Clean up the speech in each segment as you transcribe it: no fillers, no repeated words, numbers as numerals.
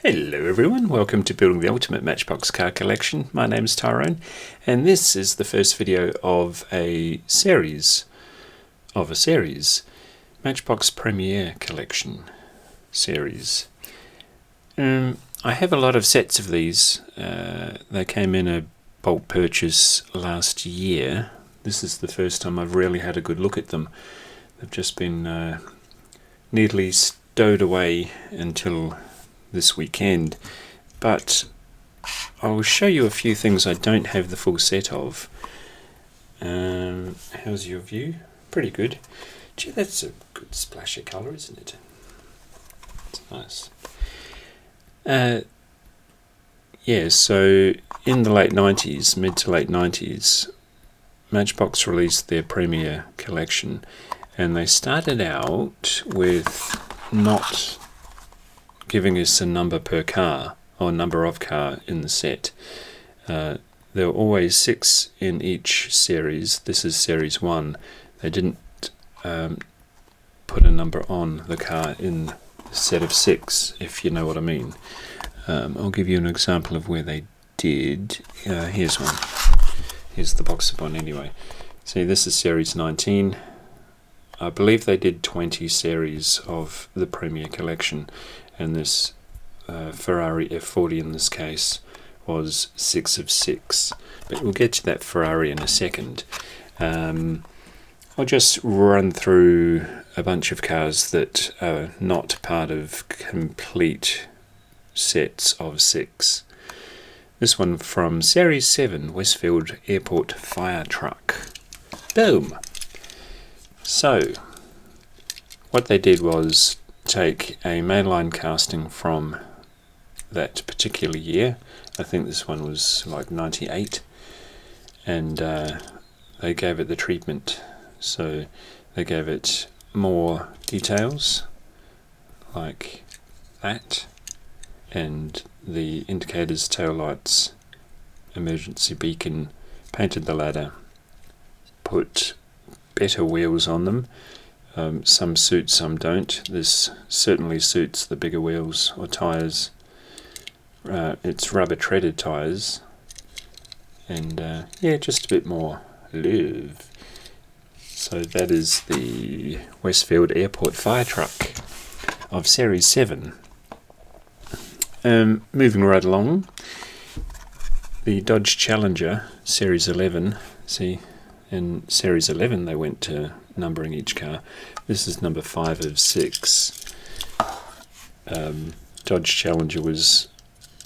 Hello everyone, welcome to Building the Ultimate Matchbox Car Collection. My name is Tyrone and this is the first video of a series. Matchbox Premier Collection series. I have a lot of sets of these. They came in a bulk purchase last year. This is the first time I've really had a good look at them. They've just been neatly stowed away until this weekend, but I'll show you a few things I don't have the full set of. How's your view? Pretty good. Gee, that's a good splash of colour, isn't it? It's nice. Yeah, so in the late 90s, mid to late 90s, Matchbox released their Premier collection, and they started out with not giving us a number per car or number of car in the set. There were always 6 in each series. This is series 1. They didn't put a number on the car in the set of 6, if you know what I mean. I'll give you an example of where they did. Here's one. Here's the box one anyway. See, this is series 19. I believe they did 20 series of the Premier collection, and this Ferrari F40 in this case was 6 of 6. But we'll get to that Ferrari in a second. I'll just run through a bunch of cars that are not part of complete sets of 6. This one from Series 7, Westfield Airport Fire Truck. Boom! So, what they did was take a mainline casting from that particular year. I think this one was like 98, and they gave it the treatment. So they gave it more details like that, and the indicators, tail lights, emergency beacon, painted the ladder, put better wheels on them. Some suit, some don't. This certainly suits the bigger wheels or tyres. It's rubber treaded tyres, and yeah, just a bit more love. So that is the Westfield Airport Fire Truck of Series 7. Moving right along, the Dodge Challenger Series 11. See, in Series 11 they went to numbering each car. This is number 5 of 6. Dodge Challenger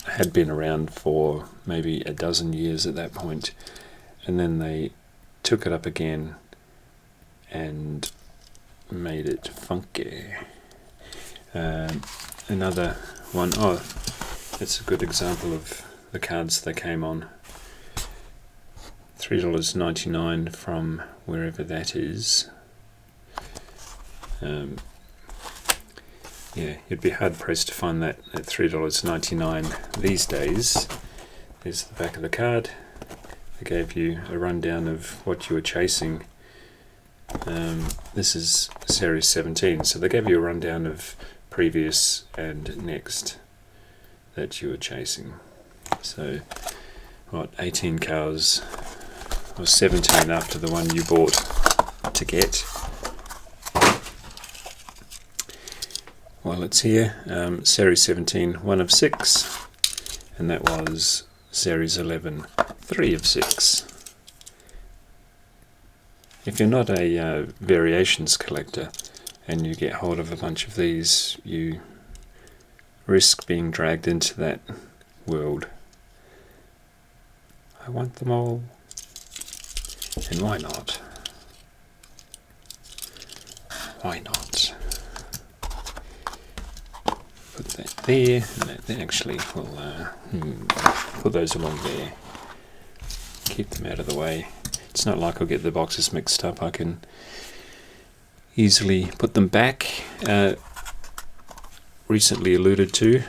had been around for maybe a dozen years at that point, and then they took it up again and made it funky. Another one, that's a good example of the cards they came on. $3.99 from wherever that is. Yeah, you'd be hard pressed to find that at $3.99 these days. There's the back of the card. They gave you a rundown of what you were chasing. This is Series 17, so they gave you a rundown of previous and next that you were chasing. So, what, 18 cars, or 17 after the one you bought to get. Well, it's here, Series 17, 1 of 6, and that was Series 11, 3 of 6. If you're not a variations collector and you get hold of a bunch of these, you risk being dragged into that world. I want them all, and why not? Why not? Put that there, and that actually will put those along there. Keep them out of the way. It's not like I'll get the boxes mixed up. I can easily put them back. Recently alluded to,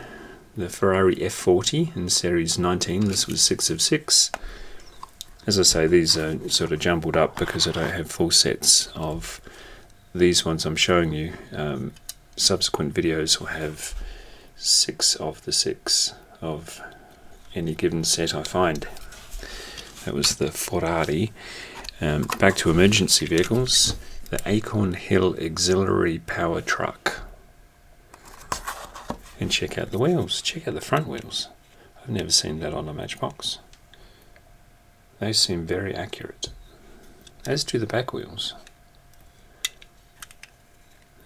the Ferrari F40 in Series 19. This was 6 of 6. As I say, these are sort of jumbled up because I don't have full sets of these ones I'm showing you. Subsequent videos will have 6 of the 6 of any given set I find. That was the Ferrari. Back to emergency vehicles, the Acorn Hill Auxiliary Power Truck. And check out the wheels, check out the front wheels. I've never seen that on a Matchbox. They seem very accurate, as do the back wheels.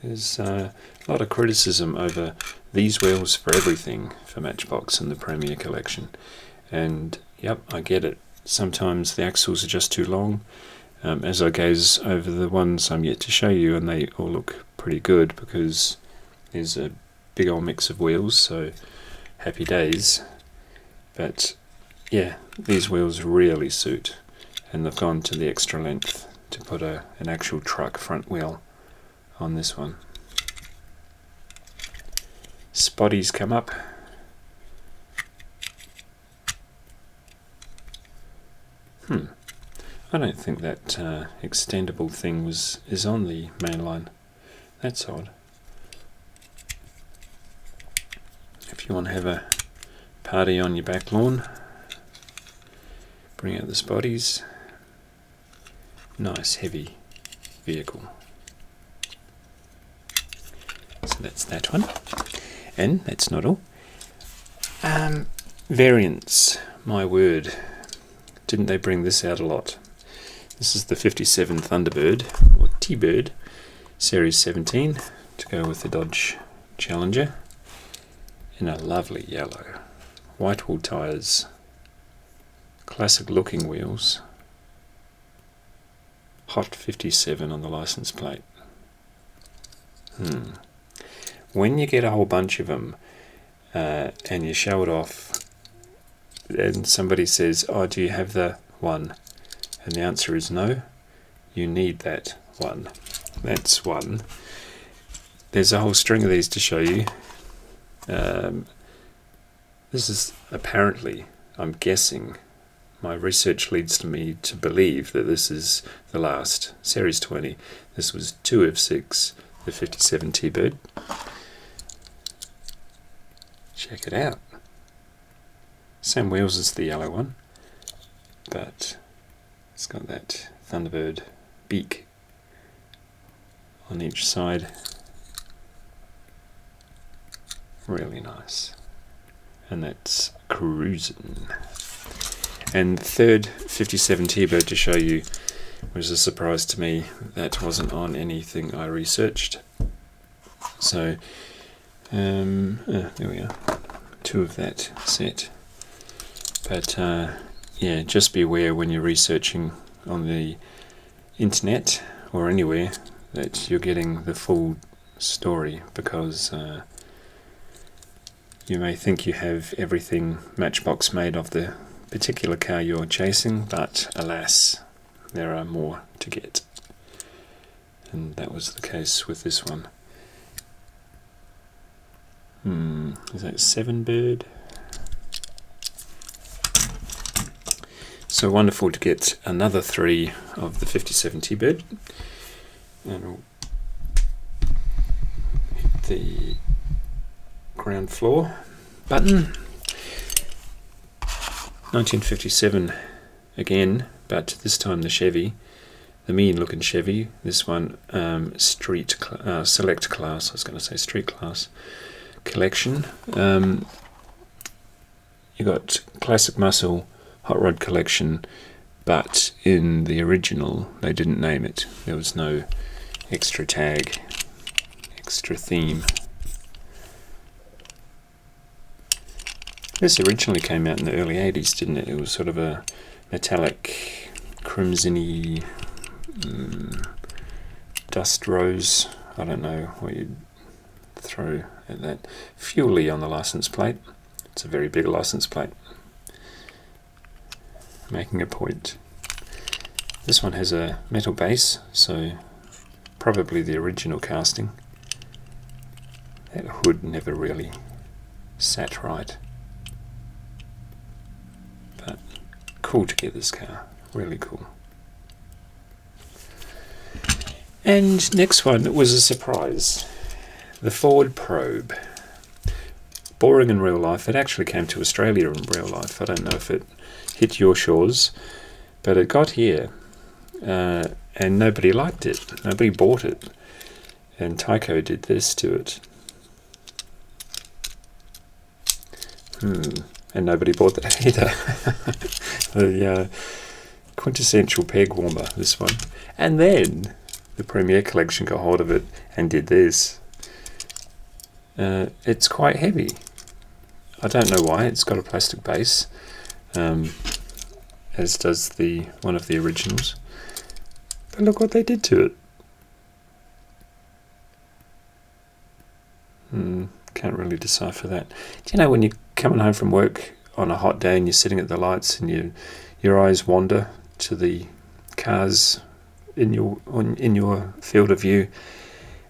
There's a lot of criticism over these wheels for everything for Matchbox and the Premier Collection. And yep, I get it. Sometimes the axles are just too long. As I gaze over the ones I'm yet to show you, and they all look pretty good because there's a big old mix of wheels, so happy days. But yeah, these wheels really suit, and they've gone to the extra length to put an actual truck front wheel on this one. Spotties come up. I don't think that extendable thing is on the mainline. That's odd. If you want to have a party on your back lawn, bring out the spotties. Nice heavy vehicle. So that's that one. And that's not all. Variants, my word. Didn't they bring this out a lot? This is the 57 Thunderbird, or T-Bird, Series 17, to go with the Dodge Challenger, in a lovely yellow. White wall tyres, classic looking wheels, Hot 57 on the license plate. When you get a whole bunch of them and you show it off, and somebody says, oh, do you have the one? And the answer is no, you need that one. That's one. There's a whole string of these to show you. This is apparently, I'm guessing, my research leads to me to believe that this is the last, Series 20. This was 2 of 6, the 57 T-Bird. Check it out. Same wheels as the yellow one, but it's got that Thunderbird beak on each side. Really nice. And that's cruising. And third 57 T-Bird to show you was a surprise to me. That wasn't on anything I researched. So, there we are. 2 of that set. But yeah, just be aware when you're researching on the internet or anywhere that you're getting the full story, because you may think you have everything Matchbox made of the particular car you're chasing, but alas, there are more to get. And that was the case with this one. Is that 7 Bird? So wonderful to get another 3 of the 57 T-Bird. And we'll hit the ground floor button. 1957 again, but this time the Chevy, the mean looking Chevy. This one select class, I was going to say street class collection. You got classic muscle hot rod collection, but in the original they didn't name it. There was no extra tag, extra theme. This originally came out in the early 80s, didn't it? It was sort of a metallic, crimson-y, dust rose. I don't know what you'd throw at that. Fuel-y on the license plate. It's a very big license plate. Making a point. This one has a metal base, so probably the original casting. That hood never really sat right. But cool to get this car, really cool. And next one was a surprise. The Ford Probe. boring in real life. It actually came to Australia in real life. I don't know if it hit your shores, but it got here, and nobody liked it. Nobody bought it, and Tyco did this to it. And nobody bought that either. The quintessential peg warmer, this one. And then the Premier Collection got hold of it and did this. It's quite heavy. I don't know why. It's got a plastic base, as does one of the originals. But look what they did to it. Can't really decipher that. Do you know when you're coming home from work on a hot day and you're sitting at the lights and your eyes wander to the cars in your field of view,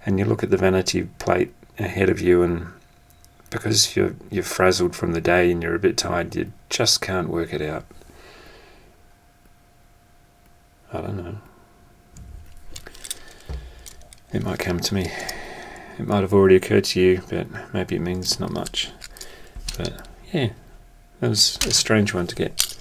and you look at the vanity plate ahead of you, and because you're frazzled from the day and you're a bit tired, you just can't work it out. I don't know. It might come to me. It might have already occurred to you, but maybe it means not much. But yeah, that was a strange one to get.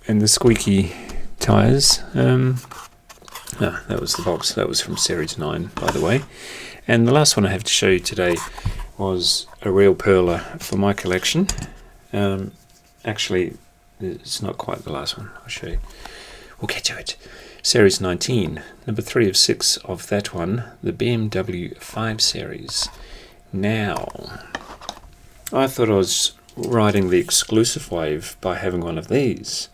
And the squeaky tyres, that was the box. That was from Series 9, by the way. And the last one I have to show you today was a real pearler for my collection. Actually, it's not quite the last one. I'll show you. We'll get to it. Series 19, number 3 of 6 of that one, the BMW 5 Series. Now, I thought I was riding the exclusive wave by having one of these,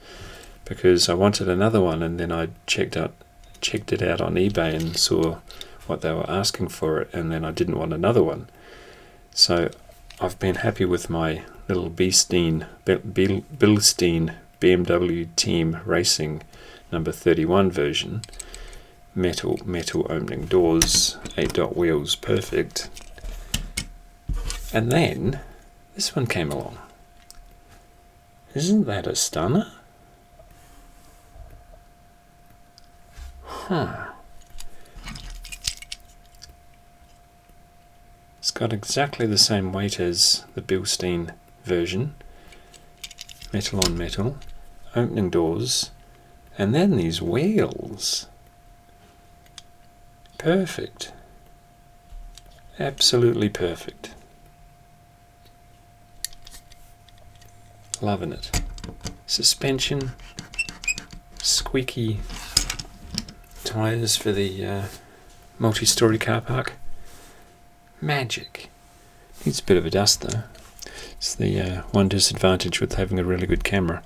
because I wanted another one, and then I checked it out on eBay and saw what they were asking for it, and then I didn't want another one. So I've been happy with my little Bilstein BMW Team Racing number 31 version. Metal opening doors, 8-dot wheels, perfect. And then this one came along. Isn't that a stunner? It's got exactly the same weight as the Bilstein version. Metal on metal, opening doors, and then these wheels. Perfect. Absolutely perfect. Loving it. Suspension, squeaky tyres for the multi-story car park. Magic. Needs a bit of a dust though. It's the one disadvantage with having a really good camera.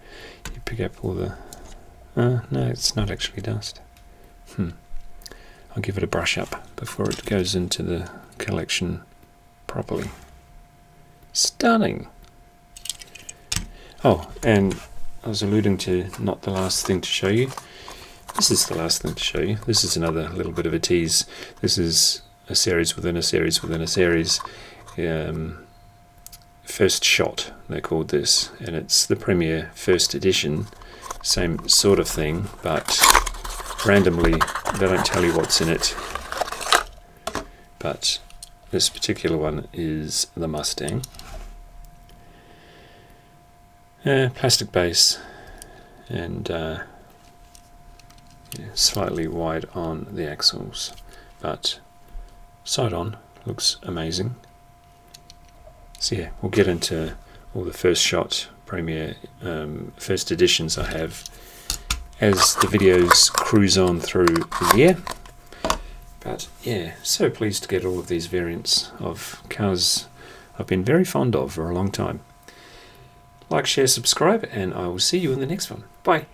You pick up all the... no, it's not actually dust. I'll give it a brush up before it goes into the collection properly. Stunning! Oh, and I was alluding to not the last thing to show you. This is the last thing to show you. This is another little bit of a tease. This is a series within a series within a series. First Shot, they called this, and it's the Premier First Edition. Same sort of thing, but randomly they don't tell you what's in it. But this particular one is the Mustang. Plastic base, and slightly wide on the axles, but side on looks amazing. So yeah, we'll get into all the First Shot Premier first editions I have as the videos cruise on through the year. But yeah, so pleased to get all of these variants of cars I've been very fond of for a long time. Like, share, subscribe, and I will see you in the next one. Bye.